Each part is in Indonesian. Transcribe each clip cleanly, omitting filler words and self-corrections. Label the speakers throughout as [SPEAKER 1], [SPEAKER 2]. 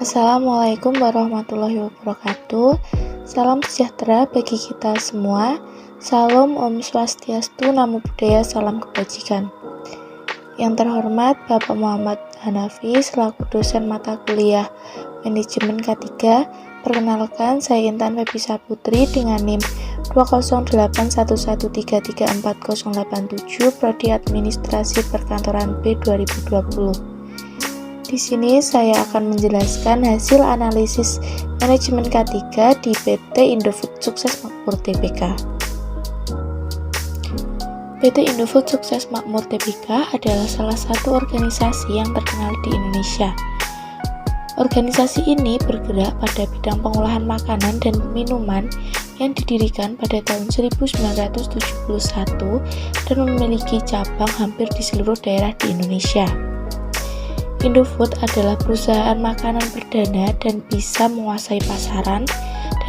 [SPEAKER 1] Assalamualaikum warahmatullahi wabarakatuh. Salam sejahtera bagi kita semua. Salam Om Swastiastu, Namo Buddhaya, salam kebajikan. Yang terhormat Bapak Muhammad Hanafi selaku dosen mata kuliah Manajemen K3. Perkenalkan, saya Intan Febisa Putri dengan NIM 2081133340087 Prodi Administrasi Perkantoran B 2020. Di sini saya akan menjelaskan hasil analisis manajemen K3 di PT Indofood Sukses Makmur Tbk. PT Indofood Sukses Makmur Tbk adalah salah satu organisasi yang terkenal di Indonesia. Organisasi ini bergerak pada bidang pengolahan makanan dan minuman yang didirikan pada tahun 1971 dan memiliki cabang hampir di seluruh daerah di Indonesia. Indofood adalah perusahaan makanan perdana dan bisa menguasai pasaran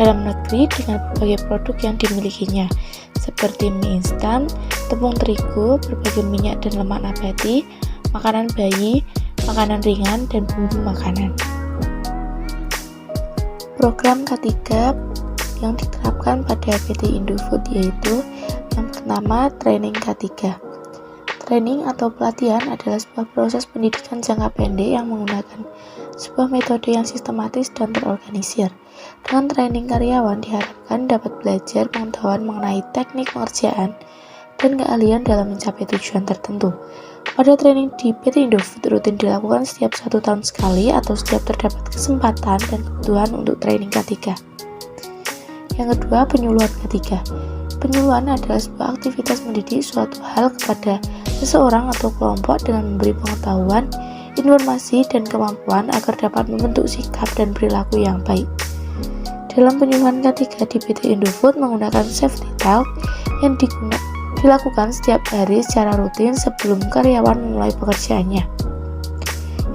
[SPEAKER 1] dalam negeri dengan berbagai produk yang dimilikinya, seperti mie instan, tepung terigu, berbagai minyak dan lemak nabati, makanan bayi, makanan ringan, dan bumbu makanan. Program K3 yang diterapkan pada PT Indofood yaitu yang pertama, training K3. Training atau pelatihan adalah sebuah proses pendidikan jangka pendek yang menggunakan sebuah metode yang sistematis dan terorganisir. Dengan training, karyawan diharapkan dapat belajar pengetahuan mengenai teknik pengerjaan dan keahlian dalam mencapai tujuan tertentu. Pada training di PT Indofood rutin dilakukan setiap 1 tahun sekali atau setiap terdapat kesempatan dan kebutuhan untuk training K3. Yang kedua, penyuluhan K3. Penyuluhan adalah sebuah aktivitas mendidik suatu hal kepada seseorang atau kelompok dengan memberi pengetahuan, informasi, dan kemampuan agar dapat membentuk sikap dan perilaku yang baik. Dalam penyuluhan K3 di PT Indofood menggunakan safety talk yang dilakukan setiap hari secara rutin sebelum karyawan memulai pekerjaannya.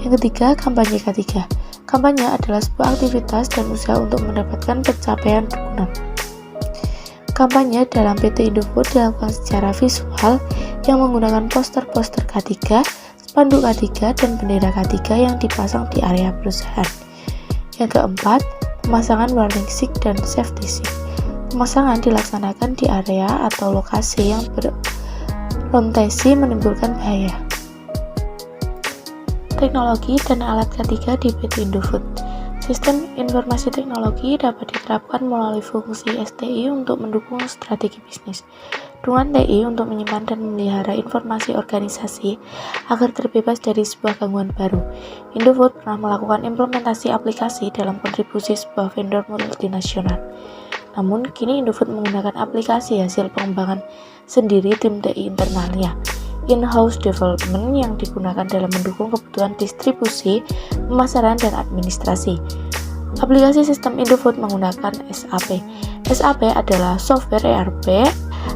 [SPEAKER 1] Yang ketiga, kampanye K3. Kampanye adalah sebuah aktivitas dan usaha untuk mendapatkan pencapaian dukungan. Kampanye dalam PT Indofood dilakukan secara visual yang menggunakan poster-poster K3, spanduk K3, dan bendera K3 yang dipasang di area perusahaan. Yang keempat, pemasangan warning sign dan safety sign. Pemasangan dilaksanakan di area atau lokasi yang berpotensi menimbulkan bahaya. Teknologi dan alat K3 di PT Indofood. Sistem informasi teknologi dapat diterapkan melalui fungsi STI untuk mendukung strategi bisnis, dukungan TI untuk menyimpan dan memelihara informasi organisasi agar terbebas dari sebuah gangguan baru. Indofood pernah melakukan implementasi aplikasi dalam kontribusi sebuah vendor multinasional. Namun, kini Indofood menggunakan aplikasi hasil pengembangan sendiri tim TI internalnya, in-house development yang digunakan dalam mendukung kebutuhan distribusi, pemasaran, dan administrasi. Aplikasi sistem Indofood menggunakan SAP. SAP adalah software ERP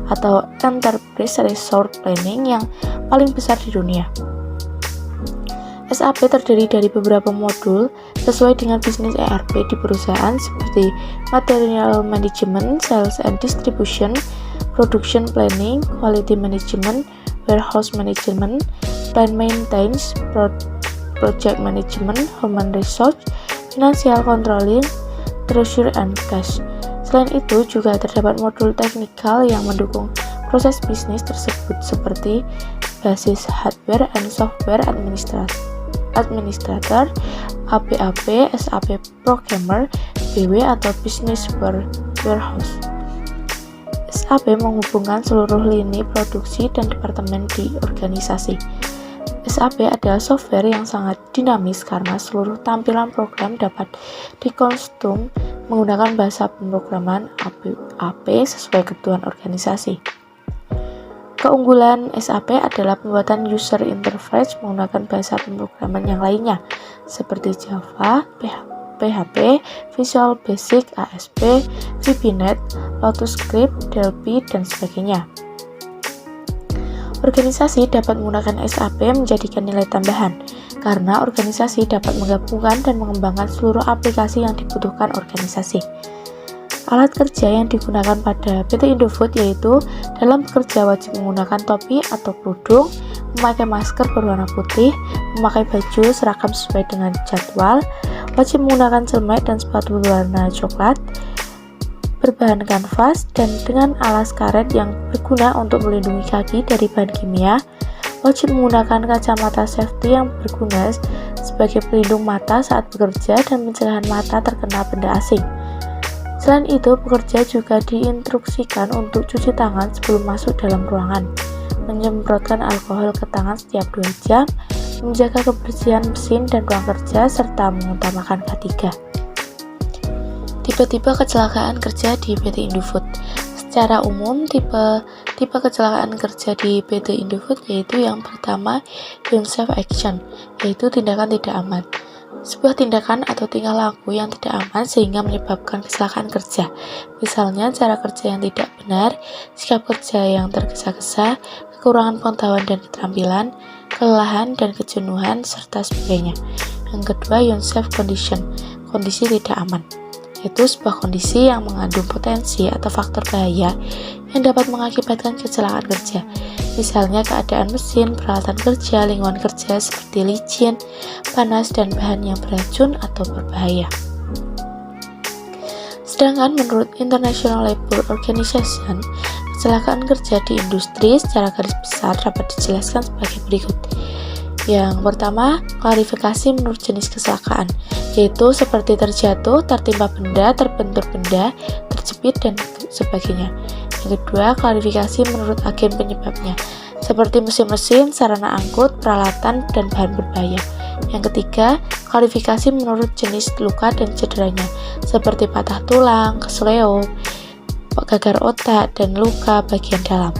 [SPEAKER 1] atau Enterprise Resource Planning yang paling besar di dunia. SAP terdiri dari beberapa modul sesuai dengan bisnis ERP di perusahaan seperti Material Management, Sales and Distribution, Production Planning, Quality Management, Warehouse Management, Plant Maintenance, Project Management, Human Resource, Financial Controlling, Treasury and Cash. Selain itu, juga terdapat modul teknikal yang mendukung proses bisnis tersebut seperti basis hardware and software administrator, APAP, SAP Programmer, BW atau Business Warehouse. SAP menghubungkan seluruh lini produksi dan departemen di organisasi. SAP adalah software yang sangat dinamis karena seluruh tampilan program dapat dikonstum menggunakan bahasa pemrograman APAP sesuai kebutuhan organisasi. Keunggulan SAP adalah pembuatan user interface menggunakan bahasa pemrograman yang lainnya seperti Java, PHP, Visual Basic, ASP, VB.NET, Lotus Script, Delphi, dan sebagainya. Organisasi dapat menggunakan SAP menjadikan nilai tambahan, karena organisasi dapat menggabungkan dan mengembangkan seluruh aplikasi yang dibutuhkan organisasi. Alat kerja yang digunakan pada PT Indofood yaitu dalam bekerja wajib menggunakan topi atau kerudung, memakai masker berwarna putih, memakai baju seragam sesuai dengan jadwal, Wajib menggunakan celmek dan sepatu berwarna coklat, berbahan kanvas, dan dengan alas karet yang berguna untuk melindungi kaki dari bahan kimia. Wajib menggunakan kacamata safety yang berguna sebagai pelindung mata saat bekerja dan mencegah mata terkena benda asing. Selain itu, pekerja juga diinstruksikan untuk cuci tangan sebelum masuk dalam ruangan, menyemprotkan alkohol ke tangan setiap 2 jam, menjaga kebersihan mesin dan ruang kerja, serta mengutamakan K3. Tipe-tipe kecelakaan kerja di PT Indofood. Secara umum, tipe kecelakaan kerja di PT Indofood yaitu yang pertama, unsafe action, yaitu tindakan tidak aman. Sebuah tindakan atau tingkah laku yang tidak aman sehingga menyebabkan kecelakaan kerja. Misalnya, cara kerja yang tidak benar, sikap kerja yang tergesa-gesa, kekurangan pengetahuan dan keterampilan, kelelahan dan kejenuhan, serta sebagainya. Yang kedua, unsafe condition, kondisi tidak aman, yaitu sebuah kondisi yang mengandung potensi atau faktor bahaya yang dapat mengakibatkan kecelakaan kerja. Misalnya keadaan mesin, peralatan kerja, lingkungan kerja seperti licin, panas, dan bahan yang beracun atau berbahaya. Sedangkan menurut International Labour Organization, kecelakaan kerja di industri secara garis besar dapat dijelaskan sebagai berikut. Yang pertama, klarifikasi menurut jenis kecelakaan, yaitu seperti terjatuh, tertimpa benda, terbentur benda, terjepit, dan sebagainya. Yang kedua, klarifikasi menurut agen penyebabnya, seperti mesin-mesin, sarana angkut, peralatan, dan bahan berbahaya. Yang ketiga, klarifikasi menurut jenis luka dan cederanya, seperti patah tulang, kesleo, gagar otak, dan luka bagian dalam.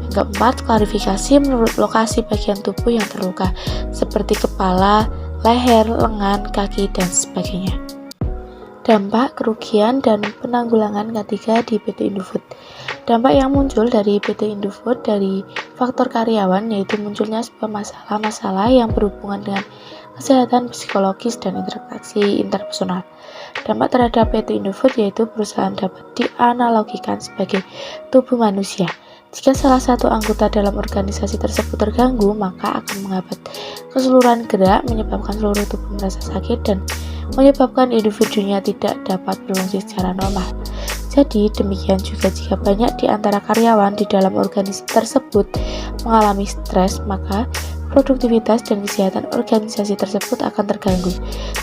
[SPEAKER 1] Yang keempat, klarifikasi menurut lokasi bagian tubuh yang terluka, seperti kepala, leher, lengan, kaki, dan sebagainya. Dampak, kerugian, dan penanggulangan K3 di PT Indofood. Dampak yang muncul dari PT Indofood dari faktor karyawan yaitu munculnya sebuah masalah-masalah yang berhubungan dengan kesehatan psikologis dan interaksi interpersonal. Dampak terhadap PT Indofood yaitu perusahaan dapat dianalogikan sebagai tubuh manusia. Jika salah satu anggota dalam organisasi tersebut terganggu, maka akan menghambat keseluruhan gerak, menyebabkan seluruh tubuh merasa sakit, dan menyebabkan individunya tidak dapat berfungsi secara normal. Jadi, demikian juga jika banyak di antara karyawan di dalam organisasi tersebut mengalami stres, maka produktivitas dan kesehatan organisasi tersebut akan terganggu.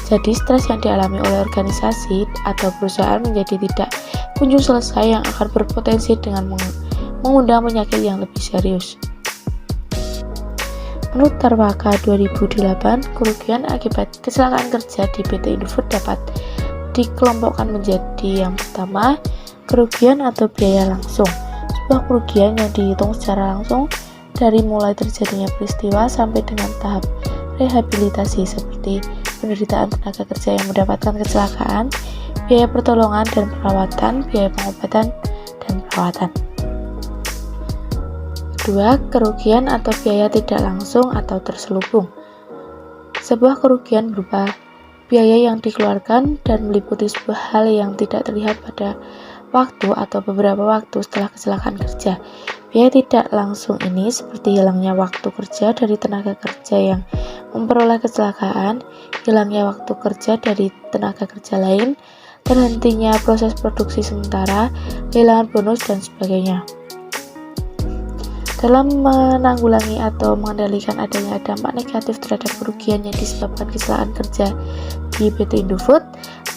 [SPEAKER 1] Jadi, stres yang dialami oleh organisasi atau perusahaan menjadi tidak kunjung selesai yang akan berpotensi dengan mengundang penyakit yang lebih serius. Menurut Tarwaka 2008, kerugian akibat kecelakaan kerja di PT Indofood dapat dikelompokkan menjadi yang pertama, kerugian atau biaya langsung. Sebuah kerugian yang dihitung secara langsung dari mulai terjadinya peristiwa sampai dengan tahap rehabilitasi seperti penderitaan tenaga kerja yang mendapatkan kecelakaan, biaya pertolongan dan perawatan, biaya pengobatan, dan perawatan. Kedua, kerugian atau biaya tidak langsung atau terselubung. Sebuah kerugian berupa biaya yang dikeluarkan dan meliputi sebuah hal yang tidak terlihat pada waktu atau beberapa waktu setelah kecelakaan kerja. Biaya tidak langsung ini seperti hilangnya waktu kerja dari tenaga kerja yang memperoleh kecelakaan, hilangnya waktu kerja dari tenaga kerja lain, terhentinya proses produksi sementara, kehilangan bonus, dan sebagainya. Dalam menanggulangi atau mengendalikan adanya dampak negatif terhadap kerugian yang disebabkan kecelakaan kerja di PT Indofood,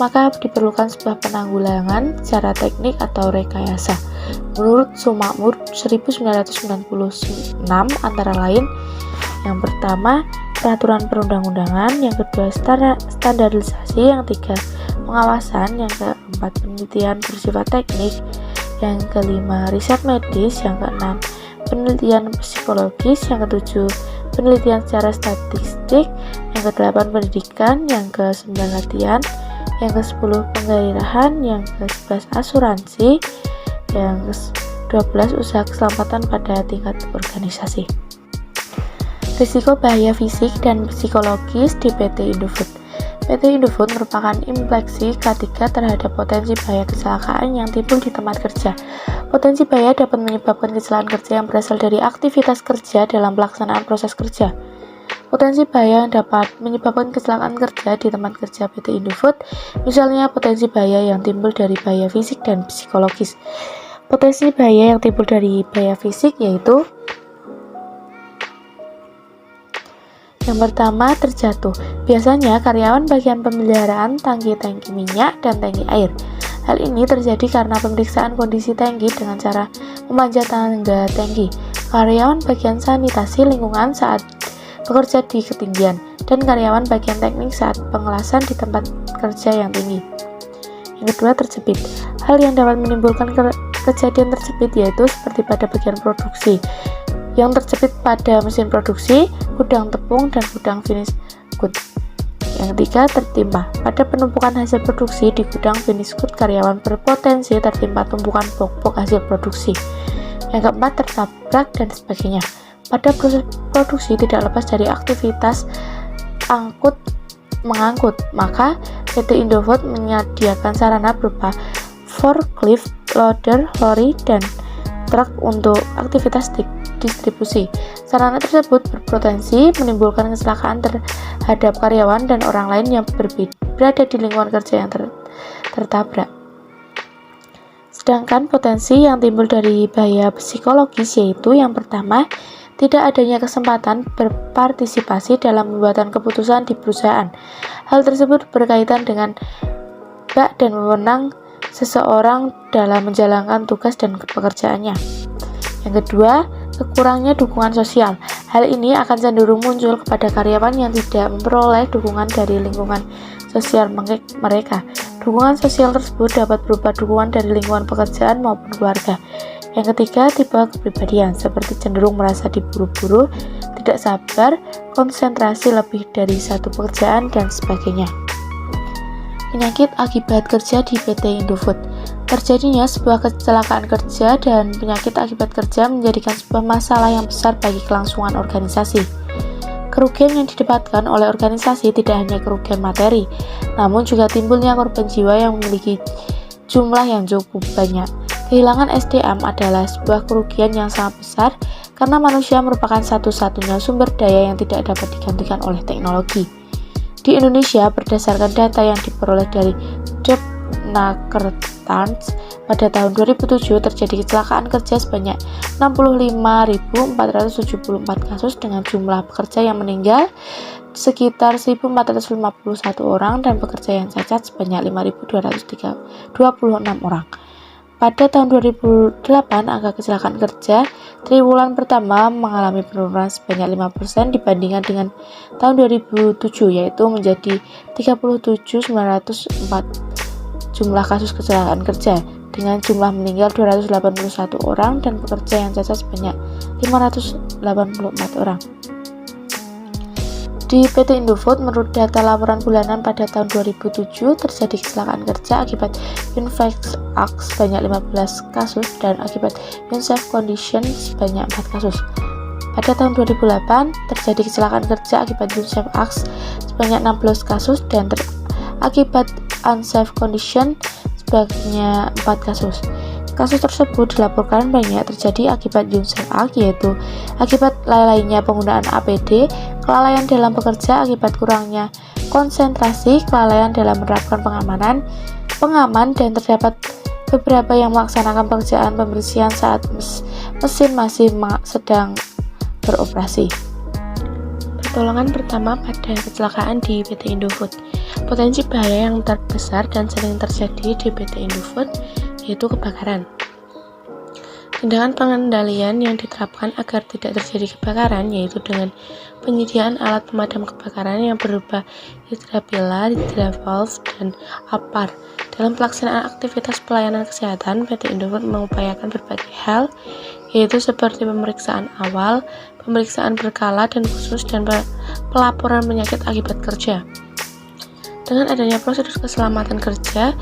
[SPEAKER 1] maka diperlukan sebuah penanggulangan secara teknik atau rekayasa. Menurut Sumakmur 1996 antara lain, yang pertama peraturan perundang-undangan, yang kedua standarisasi, yang ketiga pengawasan, yang keempat penelitian bersifat teknik, yang kelima riset medis, yang keenam penelitian psikologis, yang ketujuh penelitian secara statistik, yang kedelapan pendidikan, yang ke-9 latihan, yang ke-10 penggairahan, yang ke-11 asuransi, yang ke-12 usaha keselamatan pada tingkat organisasi. Risiko bahaya fisik dan psikologis di PT Indofood. PT Indofood merupakan impleksi K3 terhadap potensi bahaya kecelakaan yang timbul di tempat kerja. Potensi bahaya dapat menyebabkan kecelakaan kerja yang berasal dari aktivitas kerja dalam pelaksanaan proses kerja. Potensi bahaya yang dapat menyebabkan kecelakaan kerja di tempat kerja PT Indofood, misalnya potensi bahaya yang timbul dari bahaya fisik dan psikologis. Potensi bahaya yang timbul dari bahaya fisik yaitu yang pertama, terjatuh. Biasanya karyawan bagian pemeliharaan tangki-tangki minyak dan tangki air. Hal ini terjadi karena pemeriksaan kondisi tangki dengan cara memanjat tangga tangki. Karyawan bagian sanitasi lingkungan saat bekerja di ketinggian, dan karyawan bagian teknik saat pengelasan di tempat kerja yang tinggi. Yang kedua, terjepit. Hal yang dapat menimbulkan kejadian terjepit yaitu seperti pada bagian produksi, yang terjepit pada mesin produksi, gudang tepung, dan gudang finish good. Yang ketiga, tertimpa. Pada penumpukan hasil produksi di gudang finish good, karyawan berpotensi tertimpa tumpukan blok-blok hasil produksi. Yang keempat, tertabrak dan sebagainya. Pada proses produksi tidak lepas dari aktivitas angkut-mengangkut, maka PT Indofood menyediakan sarana berupa forklift, loader, lori, dan truk untuk aktivitas distribusi. Sarana tersebut berpotensi menimbulkan kecelakaan terhadap karyawan dan orang lain yang berada di lingkungan kerja yang tertabrak. Sedangkan potensi yang timbul dari bahaya psikologis yaitu yang pertama, tidak adanya kesempatan berpartisipasi dalam pembuatan keputusan di perusahaan. Hal tersebut berkaitan dengan hak dan wewenang seseorang dalam menjalankan tugas dan pekerjaannya. Yang kedua, kekurangnya dukungan sosial. Hal ini akan cenderung muncul kepada karyawan yang tidak memperoleh dukungan dari lingkungan sosial mereka. Dukungan sosial tersebut dapat berupa dukungan dari lingkungan pekerjaan maupun keluarga. Yang ketiga, tipe kepribadian, seperti cenderung merasa diburu-buru, tidak sabar, konsentrasi lebih dari satu pekerjaan, dan sebagainya. Penyakit akibat kerja di PT Indofood. Terjadinya sebuah kecelakaan kerja dan penyakit akibat kerja menjadikan sebuah masalah yang besar bagi kelangsungan organisasi. Kerugian yang didapatkan oleh organisasi tidak hanya kerugian materi, namun juga timbulnya korban jiwa yang memiliki jumlah yang cukup banyak. Kehilangan SDM adalah sebuah kerugian yang sangat besar karena manusia merupakan satu-satunya sumber daya yang tidak dapat digantikan oleh teknologi. Di Indonesia, berdasarkan data yang diperoleh dari Jobnakertrans, pada tahun 2007 terjadi kecelakaan kerja sebanyak 65.474 kasus dengan jumlah pekerja yang meninggal sekitar 1.451 orang dan pekerja yang cacat sebanyak 5.226 orang. Pada tahun 2008, angka kecelakaan kerja triwulan pertama mengalami penurunan sebanyak 5% dibandingkan dengan tahun 2007, yaitu menjadi 37.904 jumlah kasus kecelakaan kerja, dengan jumlah meninggal 281 orang dan pekerja yang cacat sebanyak 584 orang. Di PT Indofood, menurut data laporan bulanan pada tahun 2007, terjadi kecelakaan kerja akibat unsafe acts sebanyak 15 kasus dan akibat unsafe condition sebanyak 4 kasus. Pada tahun 2008, terjadi kecelakaan kerja akibat unsafe acts sebanyak 16 kasus dan akibat unsafe condition sebanyak 4 kasus. Kasus tersebut dilaporkan banyak terjadi akibat unsafe act, yaitu akibat lalainya penggunaan APD, kelalaian dalam bekerja akibat kurangnya konsentrasi, kelalaian dalam menerapkan pengaman, dan terdapat beberapa yang melaksanakan pekerjaan pembersihan saat mesin masih sedang beroperasi. Pertolongan pertama pada kecelakaan di PT Indofood. Potensi bahaya yang terbesar dan sering terjadi di PT Indofood yaitu kebakaran. Tindakan pengendalian yang diterapkan agar tidak terjadi kebakaran yaitu dengan penyediaan alat pemadam kebakaran yang berupa hidra-bila, hidra-valve, dan APAR. Dalam pelaksanaan aktivitas pelayanan kesehatan, PT Indofood mengupayakan berbagai hal, yaitu seperti pemeriksaan awal, pemeriksaan berkala dan khusus, dan pelaporan penyakit akibat kerja. Dengan adanya prosedur keselamatan kerja,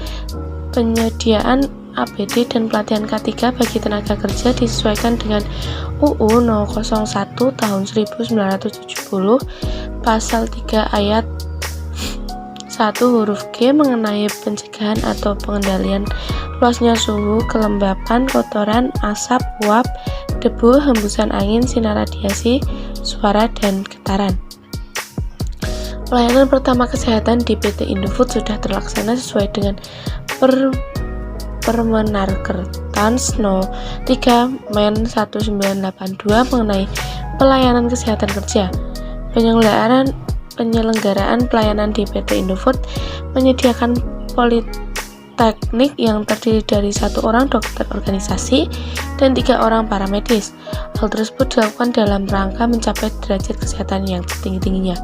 [SPEAKER 1] penyediaan APD dan pelatihan K3 bagi tenaga kerja disesuaikan dengan UU 001 tahun 1970 pasal 3 ayat 1 huruf G mengenai pencegahan atau pengendalian luasnya suhu, kelembapan, kotoran, asap, uap, debu, hembusan angin, sinar radiasi, suara, dan getaran. Pelayanan pertama kesehatan di PT Indofood sudah terlaksana sesuai dengan Permenakertas No. 3 Men 1982 mengenai pelayanan kesehatan kerja. Penyelenggaraan pelayanan di PT Indofood menyediakan politeknik yang terdiri dari 1 orang dokter organisasi dan 3 orang paramedis. Hal tersebut dilakukan dalam rangka mencapai derajat kesehatan yang setinggi-tingginya.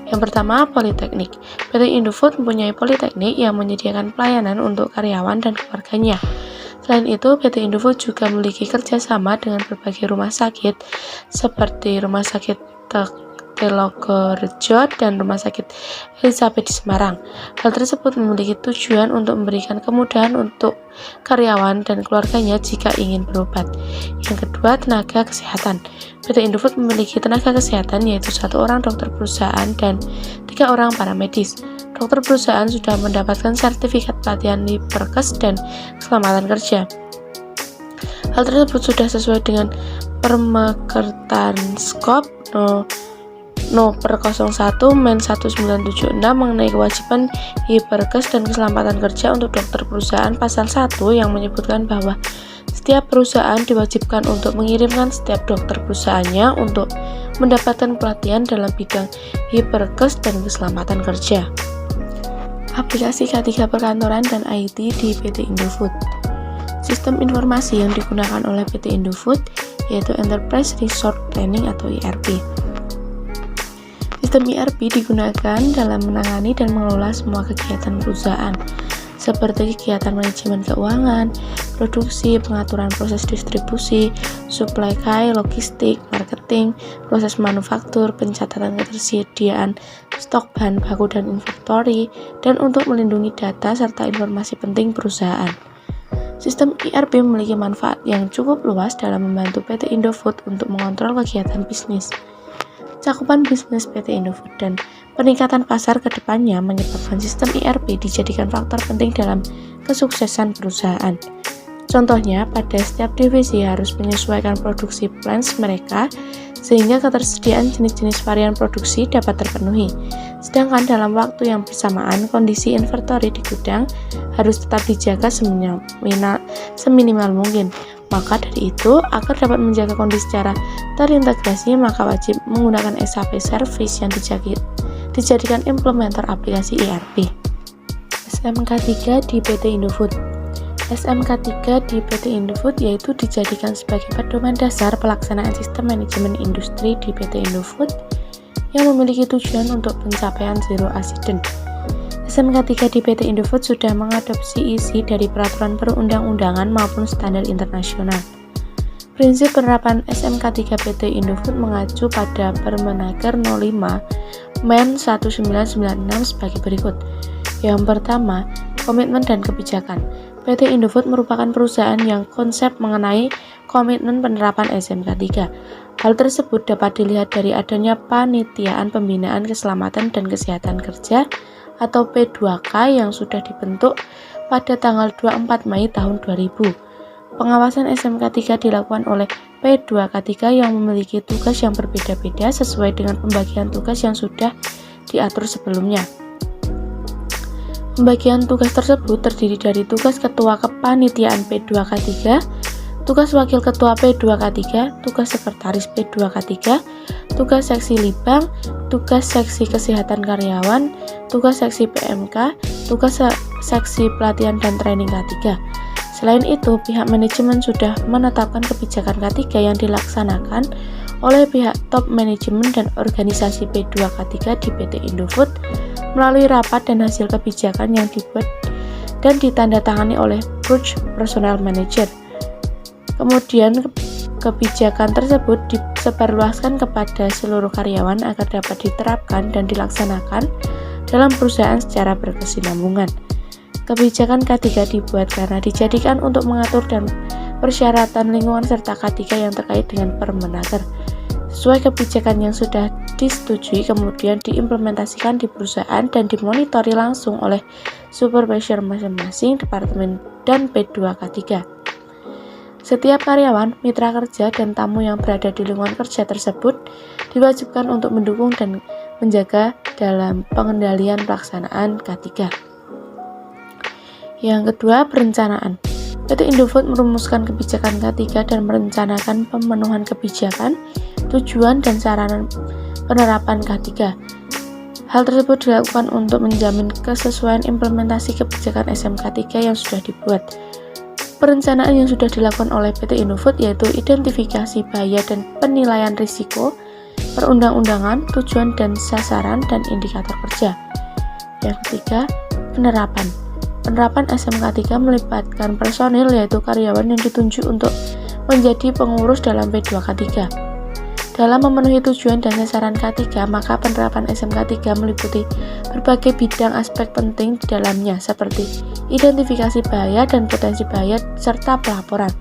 [SPEAKER 1] Yang pertama, politeknik. PT Indofood mempunyai politeknik yang menyediakan pelayanan untuk karyawan dan keluarganya. Selain itu, PT Indofood juga memiliki kerjasama dengan berbagai rumah sakit seperti Rumah Sakit Telogorejo dan Rumah Sakit Elizabeth di Semarang. Hal tersebut memiliki tujuan untuk memberikan kemudahan untuk karyawan dan keluarganya jika ingin berobat. Yang kedua, tenaga kesehatan. PT Indofood memiliki tenaga kesehatan yaitu 1 orang dokter perusahaan dan 3 orang paramedis. Dokter perusahaan sudah mendapatkan sertifikat pelatihan Liperkes dan keselamatan kerja. Hal tersebut sudah sesuai dengan Permekertanskop No. 01 Men 1976 mengenai kewajiban Liperkes dan keselamatan kerja untuk dokter perusahaan pasal 1 yang menyebutkan bahwa setiap perusahaan diwajibkan untuk mengirimkan setiap dokter perusahaannya untuk mendapatkan pelatihan dalam bidang Liperkes dan keselamatan kerja. Aplikasi K3 Perkantoran dan IT di PT Indofood. Sistem informasi yang digunakan oleh PT Indofood yaitu Enterprise Resource Planning atau ERP. Sistem ERP digunakan dalam menangani dan mengelola semua kegiatan perusahaan, seperti kegiatan manajemen keuangan, produksi, pengaturan proses distribusi, supply chain, logistik, marketing, proses manufaktur, pencatatan ketersediaan stok bahan baku dan inventory, dan untuk melindungi data serta informasi penting perusahaan. Sistem ERP memiliki manfaat yang cukup luas dalam membantu PT Indofood untuk mengontrol kegiatan bisnis. Cakupan bisnis PT Indofood dan peningkatan pasar ke depannya menyebabkan sistem ERP dijadikan faktor penting dalam kesuksesan perusahaan. Contohnya, pada setiap divisi harus menyesuaikan produksi plans mereka sehingga ketersediaan jenis-jenis varian produksi dapat terpenuhi. Sedangkan dalam waktu yang bersamaan, kondisi inventory di gudang harus tetap dijaga seminimal mungkin. Maka dari itu, agar dapat menjaga kondisi secara terintegrasi, maka wajib menggunakan SAP Service yang dijadikan implementer aplikasi ERP. SMK3 di PT Indofood. SMK3 di PT Indofood yaitu dijadikan sebagai pedoman dasar pelaksanaan sistem manajemen industri di PT Indofood yang memiliki tujuan untuk pencapaian zero accident. SMK3 di PT Indofood sudah mengadopsi isi dari peraturan perundang-undangan maupun standar internasional. Prinsip penerapan SMK3 PT Indofood mengacu pada Permenaker No. 5 Men 1996 sebagai berikut. Yang pertama, komitmen dan kebijakan. PT Indofood merupakan perusahaan yang konsep mengenai komitmen penerapan SMK3. Hal tersebut dapat dilihat dari adanya Panitiaan Pembinaan Keselamatan dan Kesehatan Kerja atau P2K yang sudah dibentuk pada tanggal 24 Mei tahun 2000. Pengawasan SMK3 dilakukan oleh P2K3 yang memiliki tugas yang berbeda-beda sesuai dengan pembagian tugas yang sudah diatur sebelumnya. Pembagian tugas tersebut terdiri dari tugas ketua kepanitiaan P2K3, tugas wakil ketua P2K3, tugas sekretaris P2K3, tugas seksi libang, tugas seksi kesehatan karyawan, tugas seksi PMK, tugas seksi pelatihan dan training K3. Selain itu, pihak manajemen sudah menetapkan kebijakan K3 yang dilaksanakan oleh pihak top manajemen dan organisasi P2K3 di PT Indofood melalui rapat dan hasil kebijakan yang dibuat dan ditandatangani oleh Board Personnel Manager. Kemudian kebijakan tersebut disebarluaskan kepada seluruh karyawan agar dapat diterapkan dan dilaksanakan dalam perusahaan secara berkesinambungan. Kebijakan K3 dibuat karena dijadikan untuk mengatur dan persyaratan lingkungan serta K3 yang terkait dengan Permenaker. Sesuai kebijakan yang sudah disetujui kemudian diimplementasikan di perusahaan dan dimonitori langsung oleh supervisor masing-masing departemen dan P2K3. Setiap karyawan, mitra kerja, dan tamu yang berada di lingkungan kerja tersebut diwajibkan untuk mendukung dan menjaga dalam pengendalian pelaksanaan K3. Yang kedua, perencanaan. PT Indofood merumuskan kebijakan K3 dan merencanakan pemenuhan kebijakan, tujuan, dan sarana penerapan K3. Hal tersebut dilakukan untuk menjamin kesesuaian implementasi kebijakan SMK3 yang sudah dibuat. Perencanaan yang sudah dilakukan oleh PT Indofood yaitu identifikasi bahaya dan penilaian risiko, perundang-undangan, tujuan dan sasaran, dan indikator kerja. Yang ketiga, penerapan. Penerapan SMK3 melibatkan personil yaitu karyawan yang ditunjuk untuk menjadi pengurus dalam P2K3. Dalam memenuhi tujuan dan sasaran K3, maka penerapan SMK3 meliputi berbagai bidang aspek penting di dalamnya seperti identifikasi bahaya dan potensi bahaya serta pelaporan.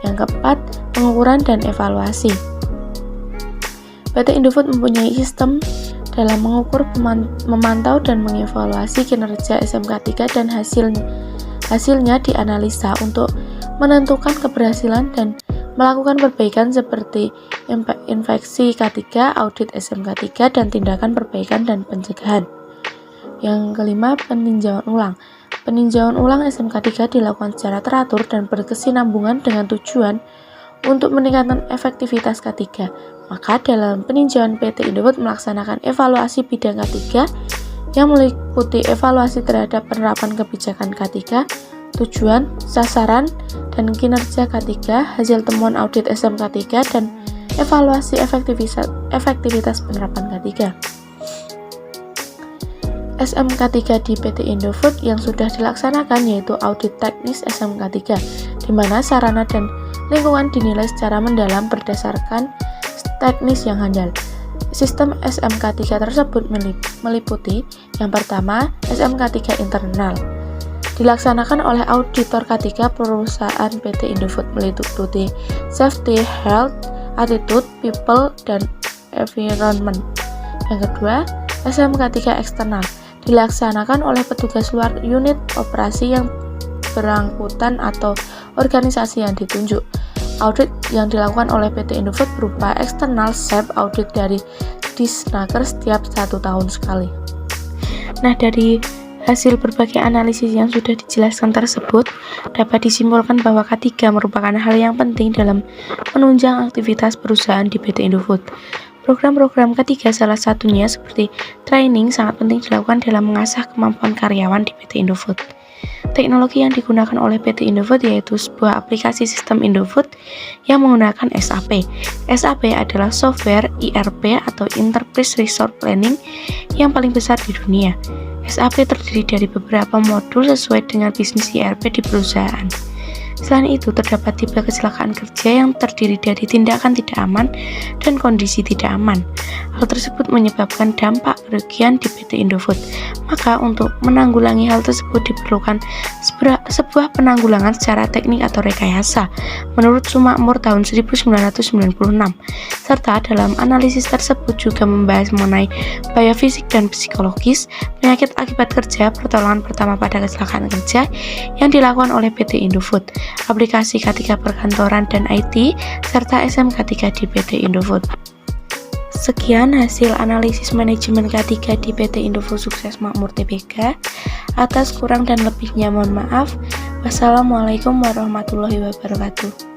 [SPEAKER 1] Yang keempat, pengukuran dan evaluasi. PT Indofood mempunyai sistem dalam mengukur, memantau, dan mengevaluasi kinerja SMK3 dan hasilnya dianalisa untuk menentukan keberhasilan dan melakukan perbaikan seperti inspeksi K3, audit SMK3, dan tindakan perbaikan dan pencegahan. Yang kelima, peninjauan ulang. Peninjauan ulang SMK3 dilakukan secara teratur dan berkesinambungan dengan tujuan untuk meningkatkan efektivitas K3. Maka dalam peninjauan PT Indofood melaksanakan evaluasi bidang K3 yang meliputi evaluasi terhadap penerapan kebijakan K3, tujuan, sasaran, dan kinerja K3, hasil temuan audit SMK3, dan evaluasi efektivitas penerapan K3. SMK3 di PT Indofood yang sudah dilaksanakan yaitu audit teknis SMK3, di mana sarana dan lingkungan dinilai secara mendalam berdasarkan teknis yang handal. Sistem SMK3 tersebut meliputi yang pertama, SMK3 internal. Dilaksanakan oleh auditor K3 perusahaan PT Indofood meliputi safety, health, attitude, people, dan environment. Yang kedua, SMK3 eksternal. Dilaksanakan oleh petugas luar unit operasi yang berangkutan atau organisasi yang ditunjuk. Audit yang dilakukan oleh PT Indofood berupa eksternal SAP audit dari Disnaker setiap 1 tahun sekali. Nah, dari hasil berbagai analisis yang sudah dijelaskan tersebut, dapat disimpulkan bahwa K3 merupakan hal yang penting dalam menunjang aktivitas perusahaan di PT Indofood. Program-program K3 salah satunya seperti training sangat penting dilakukan dalam mengasah kemampuan karyawan di PT Indofood. Teknologi yang digunakan oleh PT Indofood yaitu sebuah aplikasi sistem Indofood yang menggunakan SAP. SAP adalah software ERP atau Enterprise Resource Planning yang paling besar di dunia. SAP terdiri dari beberapa modul sesuai dengan bisnis ERP di perusahaan. Selain itu, terdapat tipe kecelakaan kerja yang terdiri dari tindakan tidak aman dan kondisi tidak aman. Hal tersebut menyebabkan dampak kerugian di PT Indofood. Maka untuk menanggulangi hal tersebut diperlukan sebuah penanggulangan secara teknik atau rekayasa menurut Sumakmur tahun 1996. Serta dalam analisis tersebut juga membahas mengenai bahaya fisik dan psikologis, penyakit akibat kerja, pertolongan pertama pada kecelakaan kerja yang dilakukan oleh PT Indofood, aplikasi K3 perkantoran dan IT, serta SMK3 di PT Indofood. Sekian hasil analisis manajemen K3 di PT Indofood Sukses Makmur Tbk. Atas kurang dan lebihnya mohon maaf. Wassalamualaikum warahmatullahi wabarakatuh.